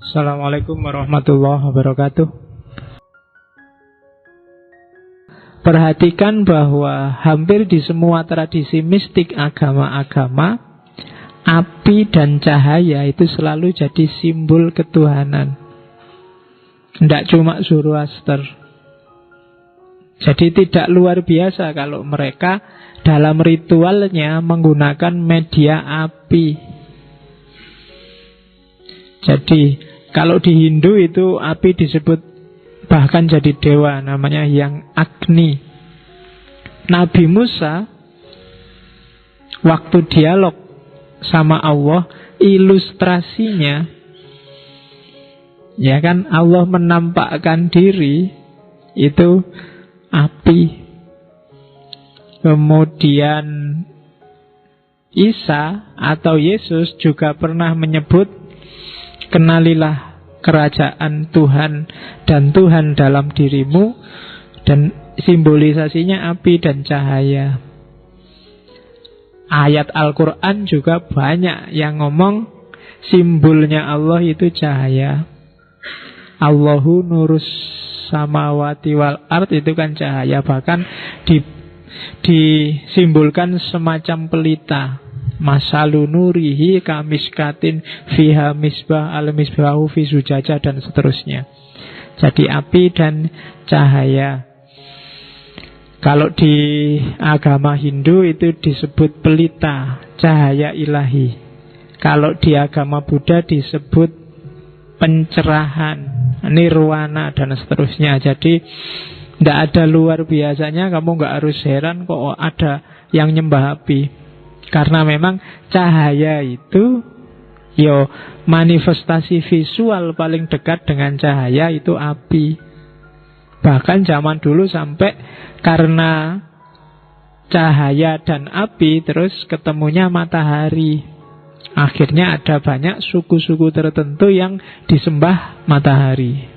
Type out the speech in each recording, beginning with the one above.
Assalamualaikum warahmatullahi wabarakatuh. Perhatikan bahwa hampir di semua tradisi mistik agama-agama, api dan cahaya itu selalu jadi simbol ketuhanan. Tidak cuma Zoroaster. Jadi tidak luar biasa kalau mereka dalam ritualnya menggunakan media api. Jadi kalau di Hindu itu api disebut bahkan jadi dewa, namanya yang Agni. Nabi Musa waktu dialog sama Allah, ilustrasinya ya kan, Allah menampakkan diri itu api. Kemudian Isa atau Yesus juga pernah menyebut, kenalilah kerajaan Tuhan dan Tuhan dalam dirimu, dan simbolisasinya api dan cahaya. Ayat Al-Quran juga banyak yang ngomong simbolnya Allah itu cahaya. Allahu nurus samawati wal ard, itu kan cahaya. Bahkan disimbolkan semacam pelita. Masalu nurihi kamiskatin fiha misbah al-misbahu fi zujajah, dan seterusnya. Jadi api dan cahaya. Kalau di agama Hindu itu disebut pelita, cahaya ilahi. Kalau di agama Buddha disebut pencerahan, nirwana, dan seterusnya. Jadi tidak ada luar biasanya, kamu nggak harus heran kok ada yang nyembah api. Karena memang cahaya itu manifestasi visual paling dekat dengan cahaya itu api. Bahkan zaman dulu sampai karena cahaya dan api terus ketemunya matahari. Akhirnya ada banyak suku-suku tertentu yang disembah matahari.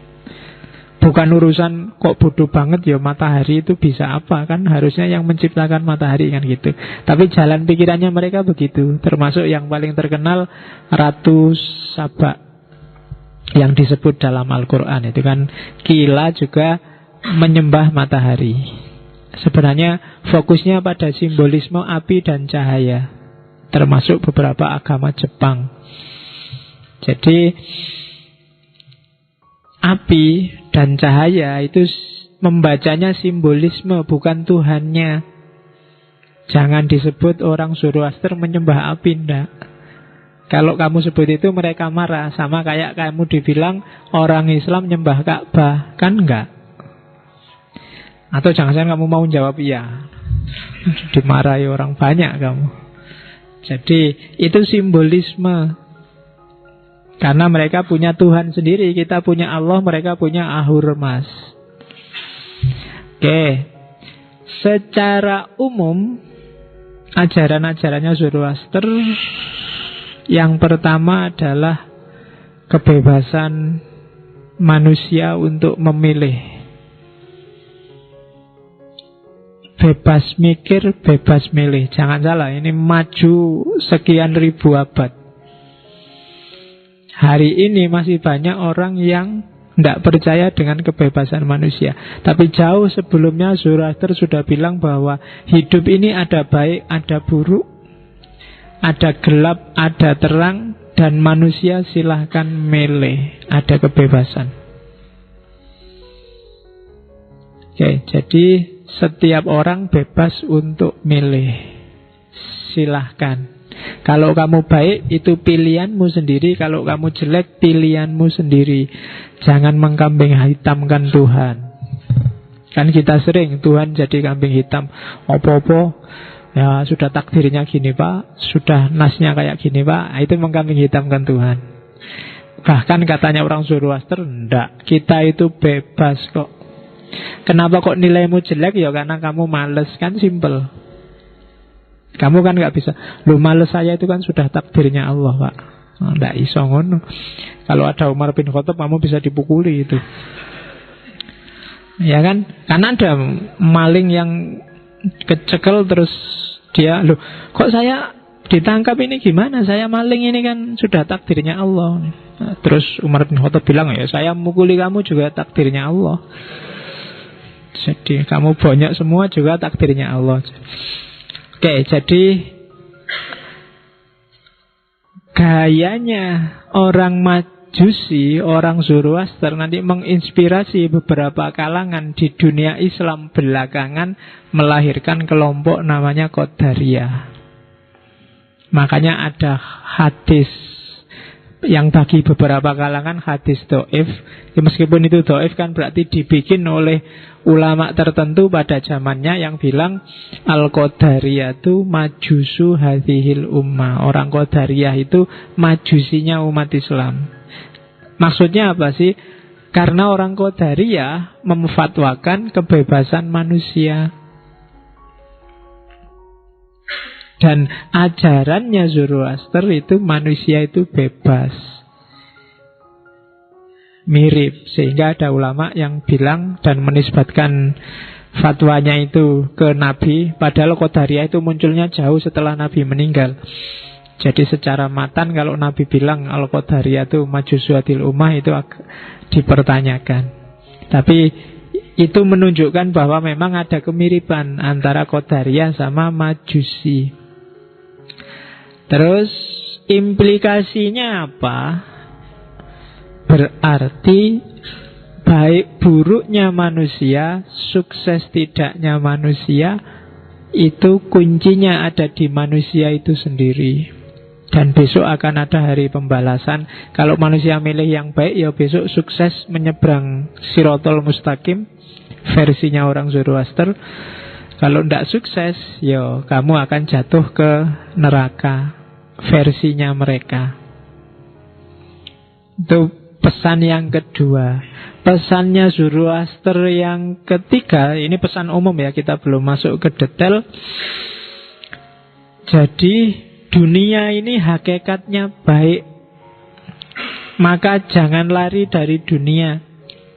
Bukan urusan kok bodoh banget ya matahari itu bisa apa, kan harusnya yang menciptakan matahari kan gitu. Tapi jalan pikirannya mereka begitu. Termasuk yang paling terkenal Ratu Saba yang disebut dalam Al-Quran itu kan Kila juga menyembah matahari. Sebenarnya fokusnya pada simbolisme api dan cahaya, termasuk beberapa agama Jepang. Jadi api dan cahaya itu membacanya simbolisme, bukan Tuhannya. Jangan disebut orang Zoroaster menyembah api, enggak. Kalau kamu sebut itu mereka marah. Sama kayak kamu dibilang orang Islam nyembah Ka'bah, kan enggak. Atau jangan-jangan kamu mau jawab iya, dimarahi orang banyak kamu. Jadi itu simbolisme. Karena mereka punya Tuhan sendiri, kita punya Allah, mereka punya Ahurmas. Oke. Secara umum ajaran-ajarannya Zoroaster, yang pertama adalah kebebasan manusia untuk memilih. Bebas mikir, bebas milih. Jangan salah, ini maju sekian ribu abad. Hari ini masih banyak orang yang tidak percaya dengan kebebasan manusia. Tapi jauh sebelumnya Zoroaster sudah bilang bahwa hidup ini ada baik, ada buruk, ada gelap, ada terang, dan manusia silahkan milih. Ada kebebasan. Oke, jadi setiap orang bebas untuk milih. Silahkan. Kalau kamu baik, itu pilihanmu sendiri. Kalau kamu jelek, pilihanmu sendiri. Jangan mengkambing hitamkan Tuhan. Kan kita sering Tuhan jadi kambing hitam. Apa-apa, ya sudah takdirnya gini Pak, sudah nasnya kayak gini Pak. Itu mengkambing hitamkan Tuhan. Bahkan katanya orang Zoroaster, enggak, kita itu bebas kok. Kenapa kok nilaimu jelek? Ya karena kamu males, kan simple. Kamu kan gak bisa. Loh, males saya itu kan sudah takdirnya Allah Pak. Nggak iso ngono. Kalau ada Umar bin Khattab, kamu bisa dipukuli itu. Ya kan? Karena ada maling yang kecekel terus dia, loh kok saya ditangkap ini gimana? Saya maling, ini kan sudah takdirnya Allah. Nah, terus Umar bin Khattab bilang, ya saya mukuli kamu juga takdirnya Allah. Jadi kamu bonyok semua juga takdirnya Allah. Oke, jadi gayanya orang Majusi, orang Zoroaster nanti menginspirasi beberapa kalangan di dunia Islam belakangan melahirkan kelompok namanya Qadariyah. Makanya ada hadis yang bagi beberapa kalangan hadis do'if. Ya, meskipun itu do'if kan berarti dibikin oleh ulama tertentu pada zamannya yang bilang Al-Qadariyatu majusu hadhil ummah. Orang Qadariyah itu majusinya umat Islam. Maksudnya apa sih? Karena orang Qadariyah memfatwakan kebebasan manusia. Dan ajarannya Zoroaster itu manusia itu bebas. Mirip. Sehingga ada ulama yang bilang dan menisbatkan fatwanya itu ke Nabi. Padahal Qadariyah itu munculnya jauh setelah Nabi meninggal. Jadi secara matan kalau Nabi bilang Al-Qadariyah itu majusuatil ummah itu dipertanyakan. Tapi itu menunjukkan bahwa memang ada kemiripan antara Qadariyah sama Majusi. Terus implikasinya apa? Berarti baik buruknya manusia, sukses tidaknya manusia, itu kuncinya ada di manusia itu sendiri. Dan besok akan ada hari pembalasan. Kalau manusia milih yang baik, ya besok sukses menyeberang Sirotol Mustaqim, versinya orang Zoroaster. Kalau tidak sukses, ya kamu akan jatuh ke neraka, versinya mereka. Itu pesan yang kedua. Pesannya Zoroaster yang ketiga, ini pesan umum ya, kita belum masuk ke detail. Jadi dunia ini hakikatnya baik, maka jangan lari dari dunia,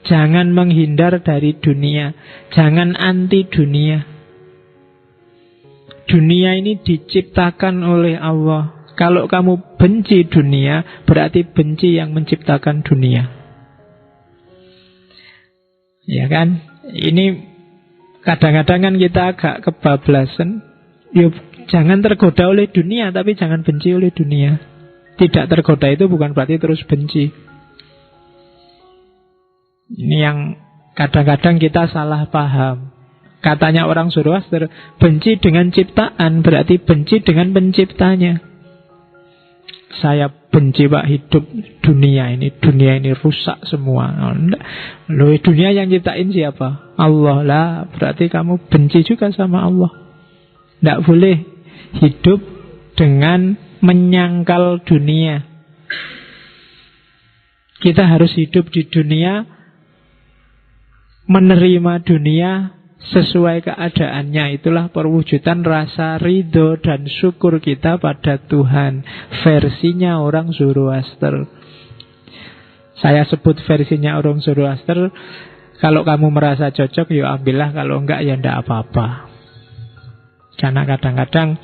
jangan menghindar dari dunia, jangan anti dunia. Dunia ini diciptakan oleh Allah. Kalau kamu benci dunia, berarti benci yang menciptakan dunia. Ya kan? Ini kadang-kadang kan kita agak kebablasan. Yuk, jangan tergoda oleh dunia, tapi jangan benci oleh dunia. Tidak tergoda itu bukan berarti terus benci. Ini yang kadang-kadang kita salah paham. Katanya orang Zoroaster, benci dengan ciptaan berarti benci dengan penciptanya. Saya benci Pak hidup dunia ini rusak semua. Loh, dunia yang ciptain siapa? Allah lah. Berarti kamu benci juga sama Allah. Tidak boleh hidup dengan menyangkal dunia. Kita harus hidup di dunia, menerima dunia sesuai keadaannya. Itulah perwujudan rasa ridho dan syukur kita pada Tuhan. Versinya orang Zoroaster. Saya sebut versinya orang Zoroaster. Kalau kamu merasa cocok, ya ambillah. Kalau enggak, ya enggak apa-apa. Karena kadang-kadang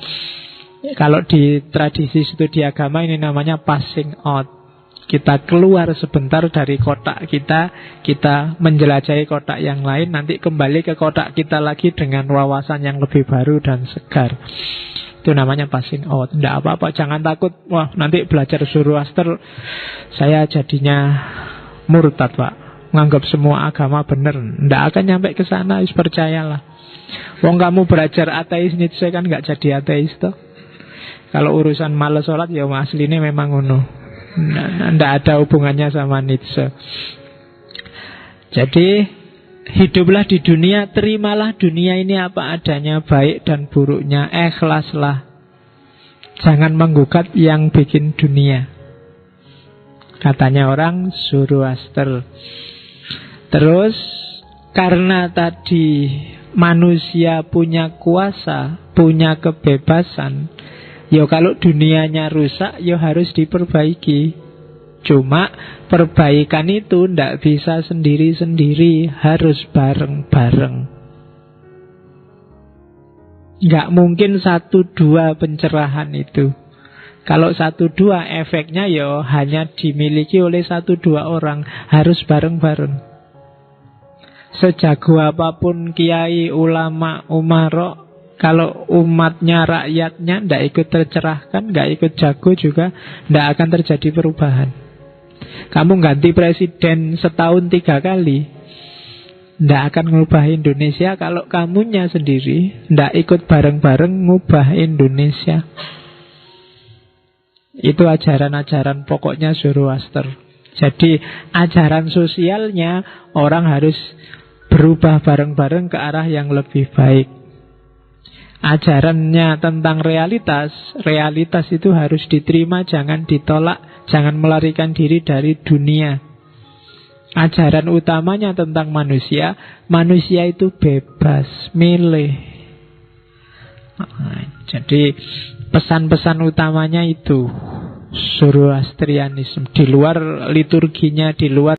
kalau di tradisi studi agama ini namanya passing out. Kita keluar sebentar dari kotak kita, kita menjelajahi kotak yang lain, nanti kembali ke kotak kita lagi dengan wawasan yang lebih baru dan segar. Itu namanya passing out. Tidak apa-apa, jangan takut. Wah, nanti belajar Zoroaster saya jadinya murtad Pak, menganggap semua agama benar. Tidak akan nyampe ke sana, percayalah. Wong kamu belajar ateis Nietzsche kan nggak jadi ateis toh. Kalau urusan malas sholat ya aslinya memang ngono. Tidak ada hubungannya sama Nietzsche. Jadi hiduplah di dunia, terimalah dunia ini apa adanya, baik dan buruknya, ikhlaslah. Jangan menggugat yang bikin dunia. Katanya orang Zoroaster. Terus karena tadi manusia punya kuasa, punya kebebasan, ya kalau dunianya rusak, ya harus diperbaiki. Cuma perbaikan itu tidak bisa sendiri-sendiri, harus bareng-bareng. Nggak mungkin 1-2 pencerahan itu. Kalau 1-2 efeknya ya hanya dimiliki oleh 1-2 orang. Harus bareng-bareng. Sejago apapun kiai, ulama, umarok, kalau umatnya, rakyatnya ndak ikut tercerahkan, nggak ikut jago juga, ndak akan terjadi perubahan. Kamu ganti presiden setahun 3 kali, ndak akan ngubah Indonesia kalau kamunya sendiri ndak ikut bareng-bareng ngubah Indonesia. Itu ajaran-ajaran pokoknya Zoroaster. Jadi ajaran sosialnya orang harus berubah bareng-bareng ke arah yang lebih baik. Ajarannya tentang realitas, realitas itu harus diterima, jangan ditolak, jangan melarikan diri dari dunia. Ajaran utamanya tentang manusia, manusia itu bebas, milih. Jadi pesan-pesan utamanya itu Zoroastrianisme. Di luar liturginya, di luar